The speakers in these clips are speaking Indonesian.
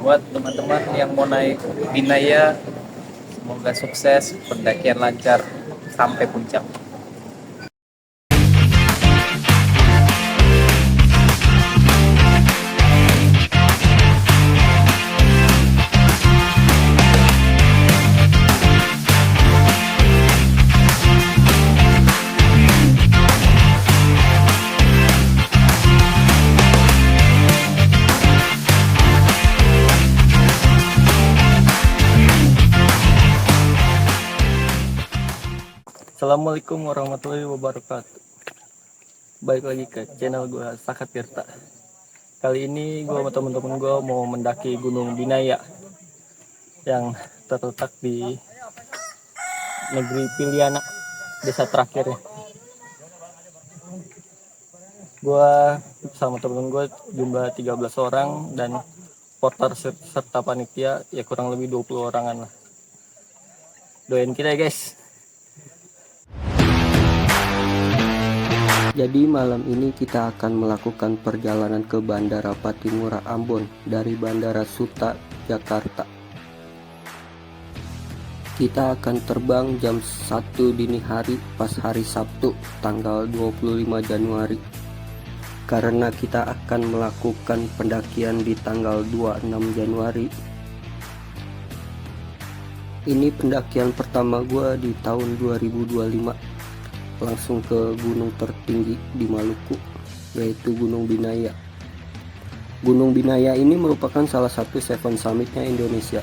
Buat teman-teman yang mau naik Binaya, semoga sukses, pendakian lancar sampai puncak. Assalamualaikum warahmatullahi wabarakatuh. Baik lagi ke channel gue Saka Tirta. Kali ini gue sama temen-temen gue mau mendaki Gunung Binaya yang terletak di negeri Piliana, desa terakhirnya. Gue sama temen gue jumlah 13 orang dan porter serta panitia ya kurang lebih 20 orangan lah. Doain kita ya guys. Jadi malam ini kita akan melakukan perjalanan ke Bandara Patimura Ambon dari Bandara Suta, Jakarta. Kita akan terbang jam 1 dini hari pas hari Sabtu tanggal 25 Januari. Karena kita akan melakukan pendakian di tanggal 26 Januari. Ini pendakian pertama gua di tahun 2025. Langsung ke gunung tertinggi di Maluku, yaitu Gunung Binaya. Gunung Binaya ini merupakan salah satu Seven Summitnya Indonesia.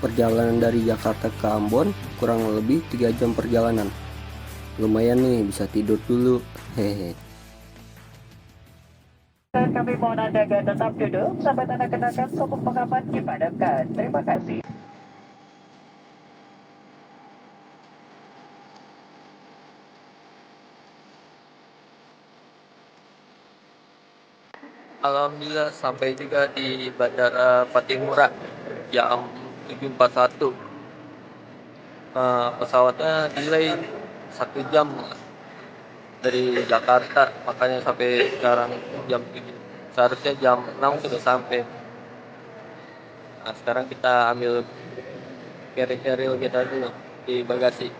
Perjalanan dari Jakarta ke Ambon kurang lebih 3 jam perjalanan. Lumayan nih, bisa tidur dulu. Hehe. Kami mohon Anda agar tetap duduk sampai tanda kenakan sopok pengaman dipadamkan. Terima kasih. Alhamdulillah sampai juga di Bandara Patimura jam 7.41. Pesawatnya delay 1 jam dari Jakarta, makanya sampai sekarang jam 7. Seharusnya jam 6 sudah sampai. Nah, sekarang kita ambil carrier kita dulu di bagasi.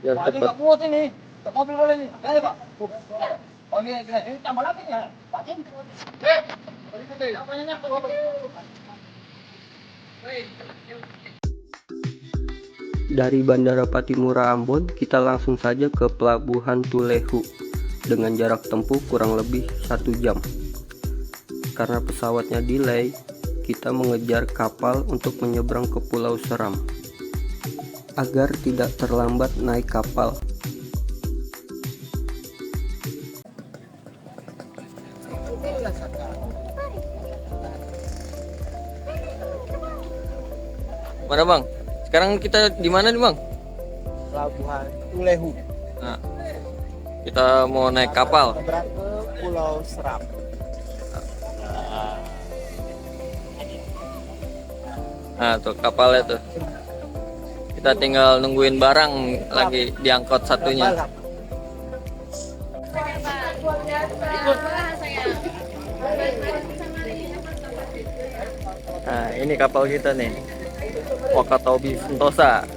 Yang cepat. Muat ini, mobil boleh nih. Ayo Pak. Oh ini tambah lagi ya. Pak Jin. Dari Bandara Patimura Ambon, kita langsung saja ke Pelabuhan Tulehu dengan jarak tempuh kurang lebih 1 jam. Karena pesawatnya delay, kita mengejar kapal untuk menyeberang ke Pulau Seram agar tidak terlambat naik kapal. Mana Bang? Sekarang kita di mana nih Bang? Pelabuhan Tulehu. Nah, kita mau naik kapal. Berangkat ke Pulau Seram. Nah tuh kapalnya tuh. Kita tinggal nungguin barang lagi diangkut satunya. Nah ini kapal kita nih, Wakatobi Sentosa.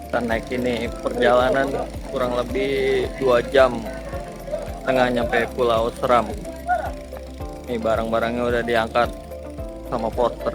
Kita naik ini perjalanan kurang lebih 2 jam setengah nyampe Pulau Seram. Ini barang-barangnya udah diangkat sama porter.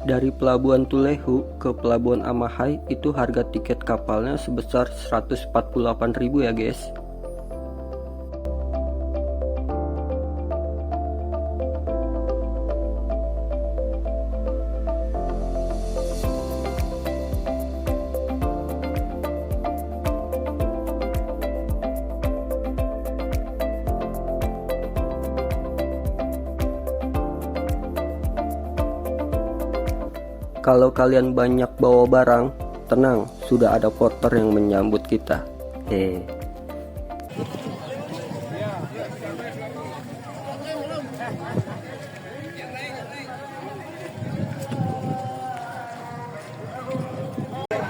Dari Pelabuhan Tulehu ke Pelabuhan Amahai itu harga tiket kapalnya sebesar 148.000 ya guys. Kalau kalian banyak bawa barang, tenang, sudah ada porter yang menyambut kita.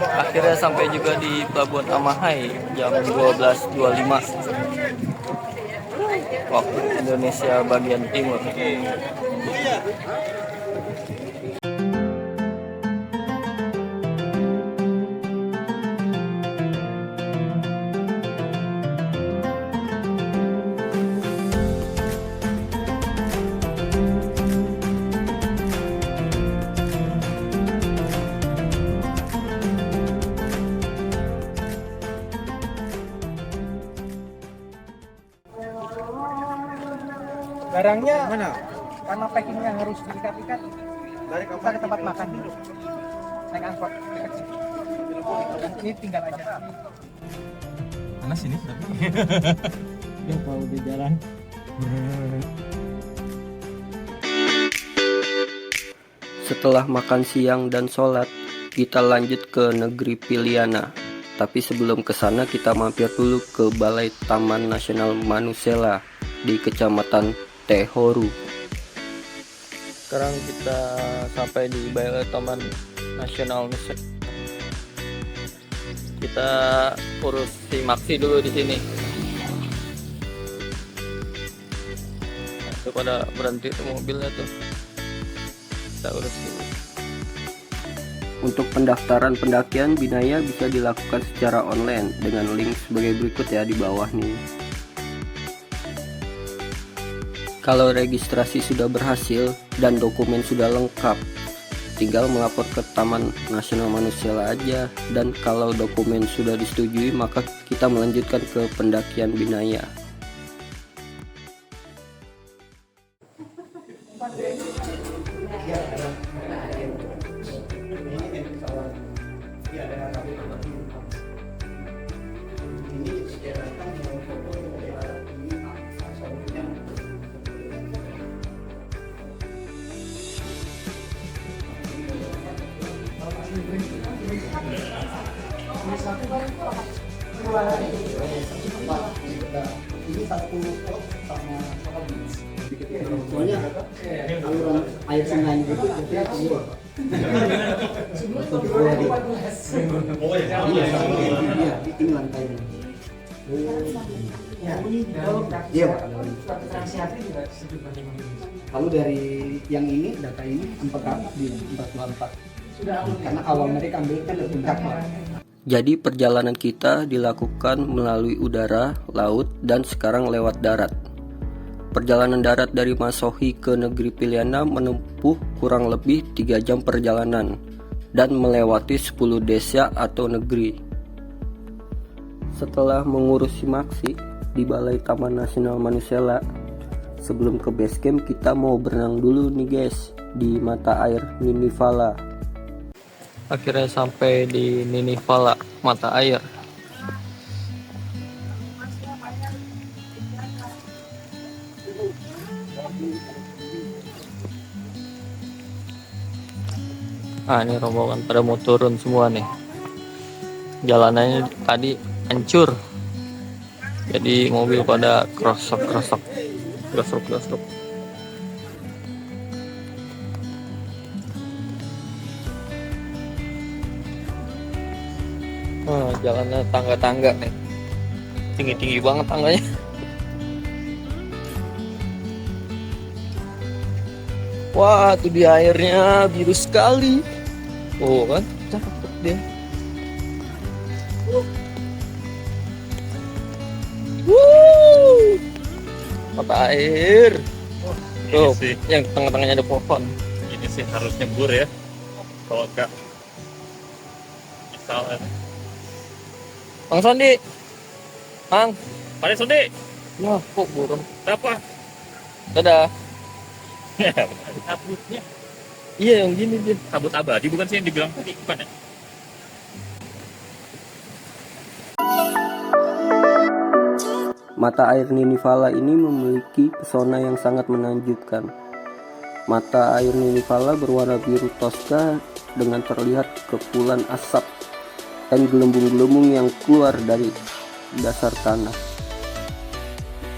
Akhirnya sampai juga di Pelabuhan Amahai jam 12.25 waktu Indonesia bagian timur. Barangnya mana? Karena packingnya harus diikat-ikat. Dari ke tempat makan dulu. Naik angkot. Ini tinggal aja. Panas ini tapi. Dia tahu di jalan. Setelah makan siang dan sholat, kita lanjut ke negeri Piliana. Tapi sebelum ke sana kita mampir dulu ke Balai Taman Nasional Manusela di Kecamatan Tehoru. Sekarang kita sampai di Balai Taman Nasional Manusela. Kita urus si Maxi dulu di sini. Itu pada berhenti tuh mobilnya tuh. Kita urus dulu. Untuk pendaftaran pendakian Binaya bisa dilakukan secara online dengan link sebagai berikut ya di bawah nih. Kalau registrasi sudah berhasil dan dokumen sudah lengkap, tinggal melapor ke Taman Nasional Manusela aja. Dan kalau dokumen sudah disetujui, maka kita melanjutkan ke pendakian Binaya. Soalnya aliran air sungai itu jadi keluar. Iya, ini lantainya. Iya, Pak. Lalu dari yang ini, data ini sempat di 424. Karena awal mereka ambil kan dari puncak, Pak. Jadi perjalanan kita dilakukan melalui udara, laut, dan sekarang lewat darat. Perjalanan darat dari Masohi ke negeri Piliana menempuh kurang lebih 3 jam perjalanan dan melewati 10 desa atau negeri. Setelah mengurusi Maxi di Balai Taman Nasional Manusela, sebelum ke base camp kita mau berenang dulu nih guys di mata air Ninivala. Akhirnya sampai di Ninivala, mata air. Ini rombongan pada mau turun semua nih. Jalanannya tadi hancur. Jadi mobil pada krosok. Jalannya tangga-tangga nih. Tinggi-tinggi banget tangganya. Wah, tuh di airnya biru sekali. Oh kan, cakep dia. Mata air. Tuh, yang tengah-tengahnya ada pohon. Ini sih harus nyembur ya. Kalau enggak misalnya. Bang Sondi. Bang. Pak Sondi. Wah, kok burung. Apa? Dadah. Kabutnya. Iya, yang gini dia. Kabut abadi bukan sih yang dibilang tadi, bukan ya? Mata air Ninivala ini memiliki pesona yang sangat menakjubkan. Mata air Ninivala berwarna biru toska dengan terlihat kepulan asap dan gelembung-gelembung yang keluar dari dasar tanah.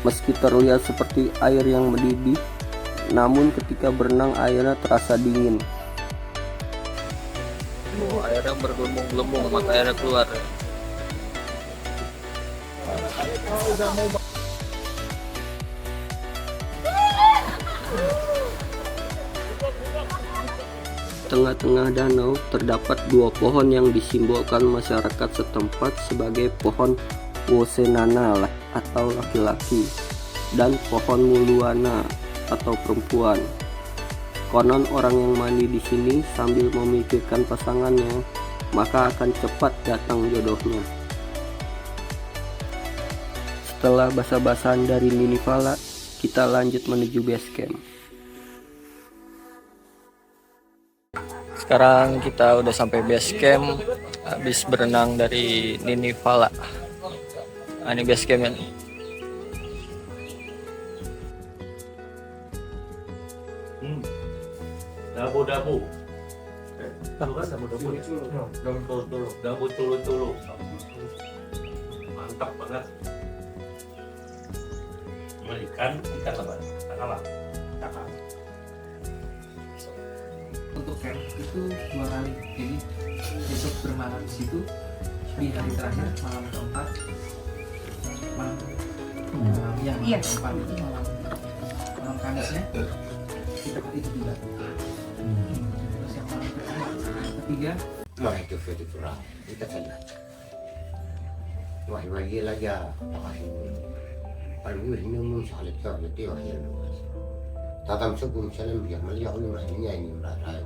Meski terlihat seperti air yang mendidih, namun ketika berenang airnya terasa dingin. Airnya bergelembung-gelembung, maka airnya keluar. Tengah-tengah danau terdapat dua pohon yang disimbolkan masyarakat setempat sebagai pohon Wosenana atau laki-laki dan pohon Muluana atau perempuan. Konon orang yang mandi di sini sambil memikirkan pasangannya, maka akan cepat datang jodohnya. Setelah basa-basan dari Ninivala, kita lanjut menuju base camp. Sekarang kita udah sampai base camp, habis berenang dari Ninivala. Nah, ini base campnya nih. Dabu-dabu. Tahu kan dabu-dabu? Dabu tulu-tulu. Mantap banget. Ikan apa? Ikan apa? Kakak. Untuk camp itu 2 kali, jadi besok bermalam di situ, di hari terakhir malam keempat, malam yang keempat itu malam Kamisnya kita ke itu juga. Terus yang malam ketiga ما يكفي التراب يتكلم واحد وهي لقى الويل نموش على التراب دي وهي تاتم سكون سلام بيعمل يقول ما هي يعني مرات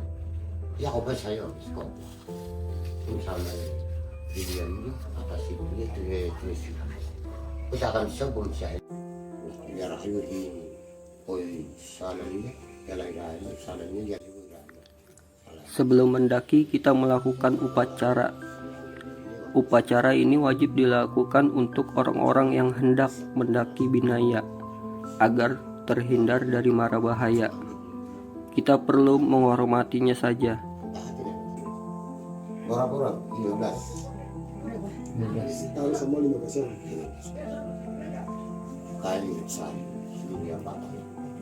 ya kok bisa ya kok misalnya video ini apa sih dia terus kita akan sebut saya ya rakyat ini koi salahnya ya lagi salahnya dia juga. Sebelum mendaki, kita melakukan upacara. Upacara ini wajib dilakukan untuk orang-orang yang hendak mendaki Binaya agar terhindar dari mara bahaya. Kita perlu menghormatinya saja. Berapa orang? 15. Tahu semua 15 orang. Kali besar, ini apa?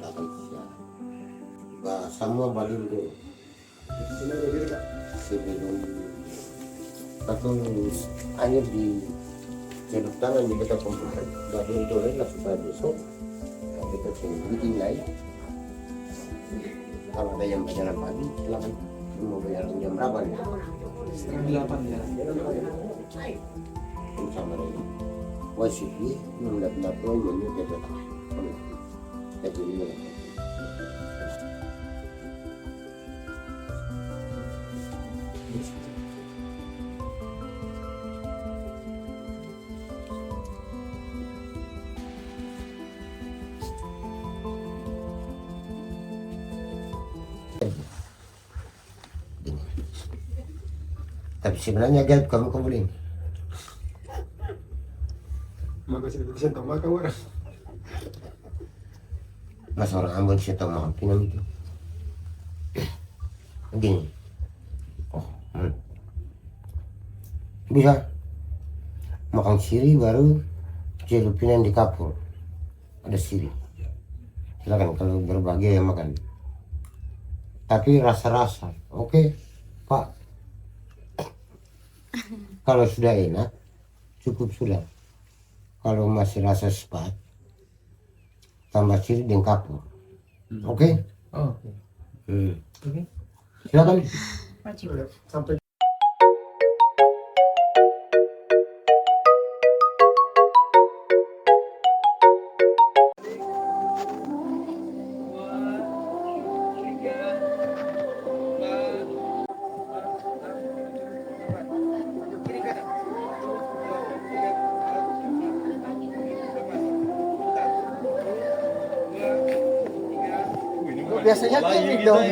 Datang siapa? Semua balik dulu. Sebelum atau hanya di jaduk tangan di kita komputer. Dari itu lah supaya besok kita meeting lagi. Kalau ada yang berjalan pagi, silakan. Mau berjalan jam berapa nih? setengah 8 ya. Sama ini. Wajib ini mendapat poin ini kita tahu. Jadi ini. Tapi sebenarnya gelap kamu boleh. Mas orang Ambon siya tahu makan pinang itu. Begini. Bisa makan siri baru celupinan di kapur. Ada siri. Silakan kalau berbagai yang makan. Tapi rasa-rasa, oke, Pak. Kalau sudah enak, cukup sudah. Kalau masih rasa sepat, tambah siri dan kapur. Oke? Oke. Silakan. Sampai biasanya gini dong.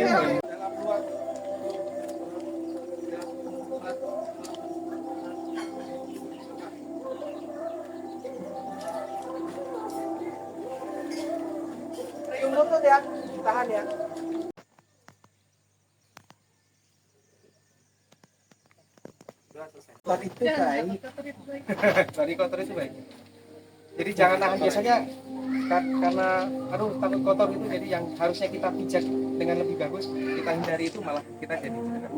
Lutut ya, tahan ya. Kotor itu baik. Dari kotor itu baik. Jadi jangan nahan, biasanya karena takut kotor itu, jadi yang harusnya kita pijat dengan lebih bagus kita hindari, itu malah kita jadi cedera.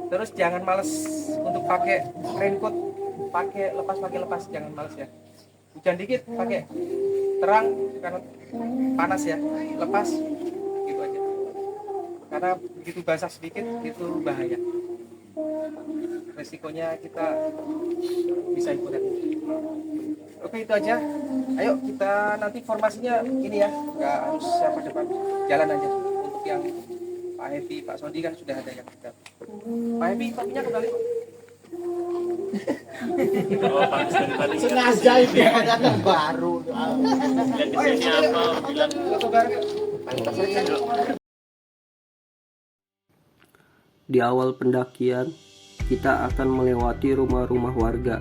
Terus jangan males untuk pakai raincoat, pakai lepas, jangan males ya. Hujan dikit pakai, terang karena panas ya, lepas gitu aja. Karena begitu basah sedikit itu bahaya. Resikonya kita bisa hipotermia. Oke, itu aja. Ayo kita nanti formasinya ini ya, nggak harus siapa depan, jalan aja. Untuk yang Pak Happy, Pak Sodi kan sudah ada yang kita. Pak Happy, topinya kembali. Oh, bagus dari tadi. Sengaja itu kadang baru. Lihat di sini apa bilang Foto bareng. Di awal pendakian, kita akan melewati rumah-rumah warga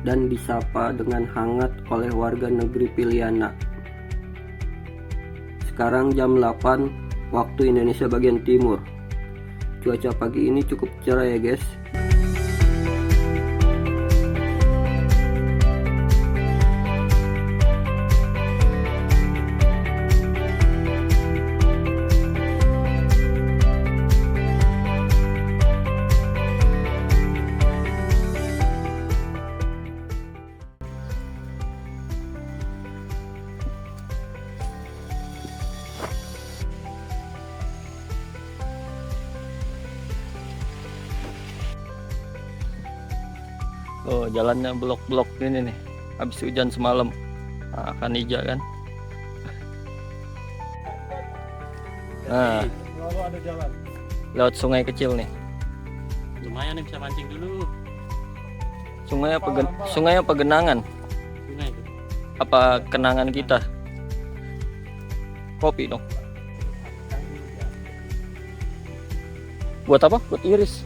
dan disapa dengan hangat oleh warga negeri Piliana. Sekarang jam 8 waktu Indonesia bagian timur. Cuaca pagi ini cukup cerah ya guys. Oh, jalannya blok-blok ini nih. Habis hujan semalam. Nah, akan hijau kan. Nah, Lalu ada jalan. lewat sungai kecil nih. lumayan nih, bisa mancing dulu. Sungai apa genangan? Sungai itu. Apa kenangan kita? Kopi dong. Buat apa? Buat iris.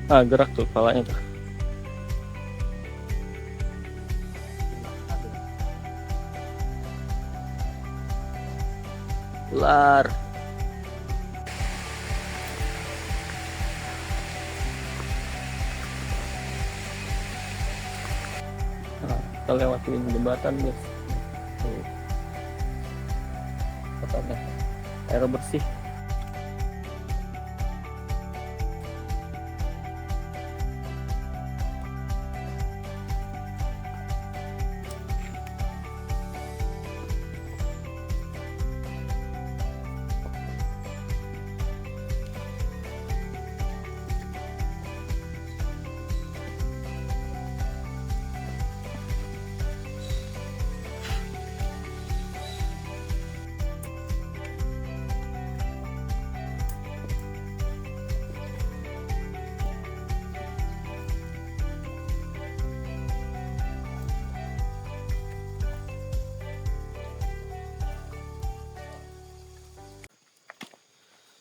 Ah, gerak tuh kepalanya tuh. Ular. Nah, kita lewatin jembatan guys. Tuh. Katanya air bersih.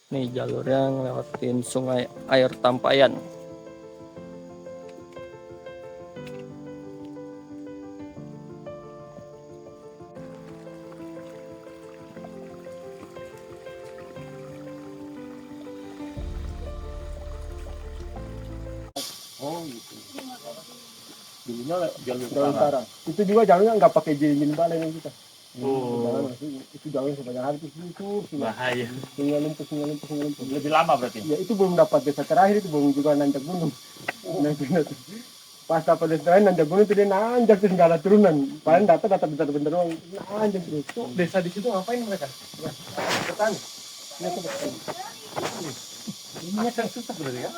Nih jalur yang lewatin sungai air Tampayan. Oh, gitu. Dulunya jalur Jalur utara. utara. Itu juga jalurnya nggak pakai jilin balen yang kita. Oh, Itu jalur sepanjang hari itu bahaya. tinggal lumpur. Lebih lama berarti. Ya itu belum dapat desa terakhir, itu belum juga nanjak gunung. Pas dapat desa terakhir nanjak gunung itu dia nanjak terus nggak ada turunan. Paling data bentar doang nanjak terus. Tuh desa di situ ngapain mereka? Ya, bertani. Ya itu bertani. Ini kan susah berarti ya.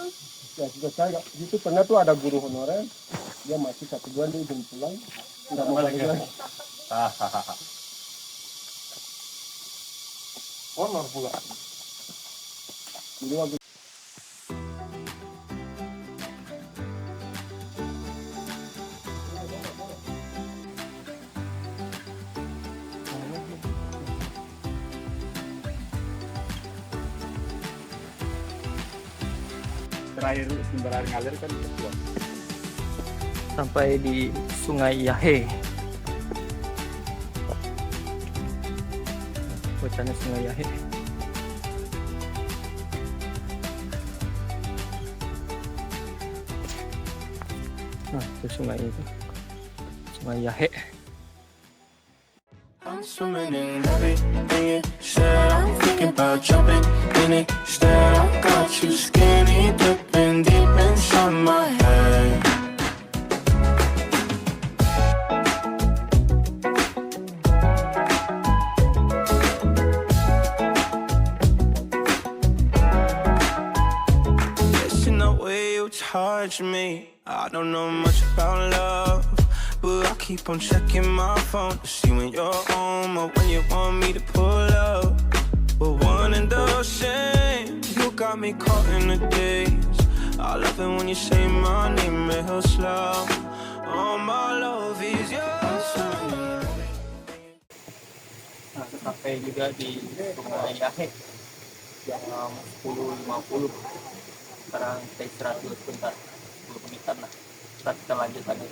Ya sudah saya itu pernah tuh ada guru honorer, dia masih 1 bulan dia izin pulang, nggak mau balik lagi. Hahaha. Honor pula. Jadi waktu Terakhir sumber air ngalir kan kuat. Sampai di Sungai Yahe. Bacanya Sungai Yahe. Nah, itu sungai itu. Sungai Yahe. I'm swimming in everything you said. I'm thinking about jumping in it. Instead, I got you skinny dipping deep inside my head. Listen the way you touch me. I don't know much about love, but I keep on checking my phone to see when you're home or when you want me to pull up. We're one and the same. You got me caught in the days. I love it when you say my name real slow. All my love is yours. Nah, sampai juga di Sungai Yahe jam 10.50. Sekarang kita istirahat dulu sebentar, 10 menitan lah. Kita lanjut lagi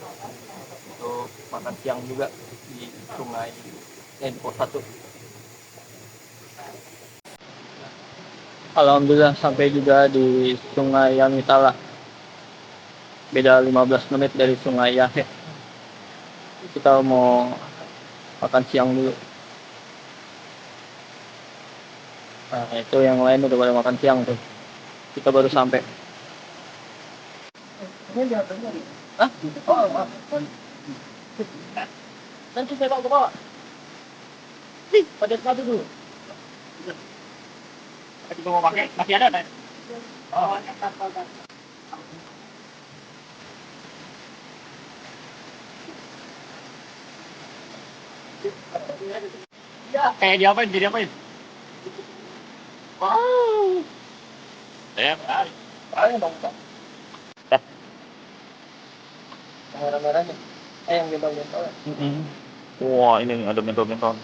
untuk makan siang juga di sungai di pos 1. Alhamdulillah sampai juga di Sungai Yamitala. Beda 15 menit dari Sungai Yahe. Kita mau makan siang dulu. Nah, itu yang lain udah pada makan siang tuh. Kita baru sampai. Hah? Oh, maaf. Nanti saya bawa ke bawah. Nih, pada sepatu dulu. Tadi mau pakai, masih ada kan? Oh, ya, kayak diapain, jadi apain? Wow. Ayo dong, Kak. Merah-merahnya. Yang bentol-bentol. Wah, ini ada bentol-bentol.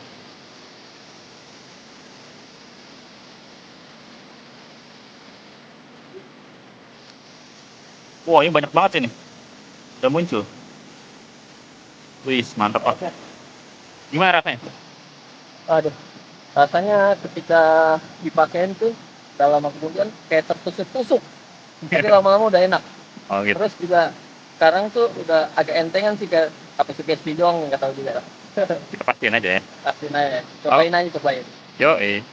Wah, ini banyak banget ini. Udah muncul. Wih, mantap Pak. Gimana rasanya? Aduh, rasanya ketika dipakein tuh dalam kemudian kayak tertusuk-tusuk. Tapi lama-lama udah enak. Oh gitu. Terus juga sekarang tuh udah agak entengan sih, kayak apa sih PSP doang, nggak tahu juga. Kita pastiin aja ya. Pastiin aja, cobain aja, cobain. Yoi.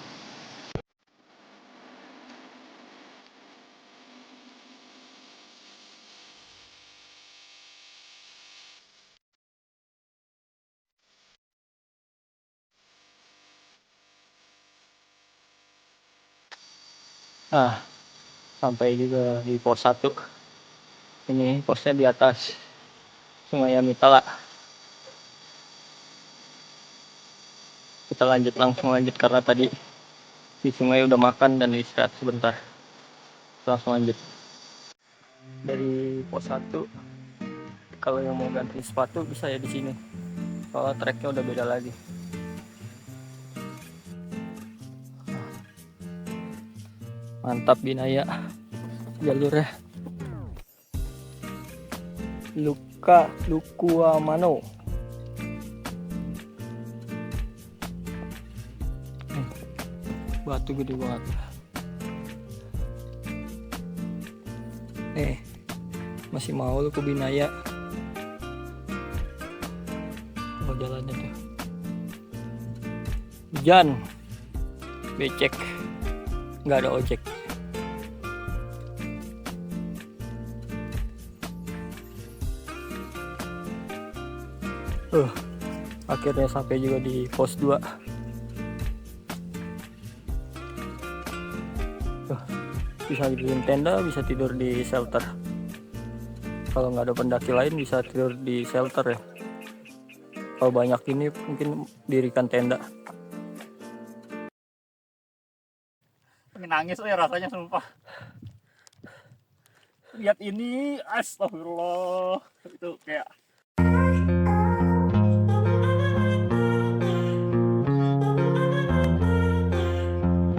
Ah, sampai juga di pos 1. Ini posnya di atas Sungai Yamitala. Kita langsung lanjut karena tadi di sungai udah makan dan istirahat sebentar. Kita langsung lanjut. Dari pos 1, kalau yang mau ganti sepatu bisa ya di sini. Soalnya treknya udah beda lagi. Mantap Binaya jalurnya. Lukuamano. Batu gede banget. Masih mau lu ke Binaya. Oh, jalannya tuh. Hujan. Becek. Nggak ada ojek. Akhirnya sampai juga di pos 2. Bisa bikin tenda, bisa tidur di shelter. Kalau nggak ada pendaki lain bisa tidur di shelter ya. Kalau banyak ini mungkin dirikan tenda. Nangis ya rasanya sumpah. Lihat ini, astagfirullah. Itu kayak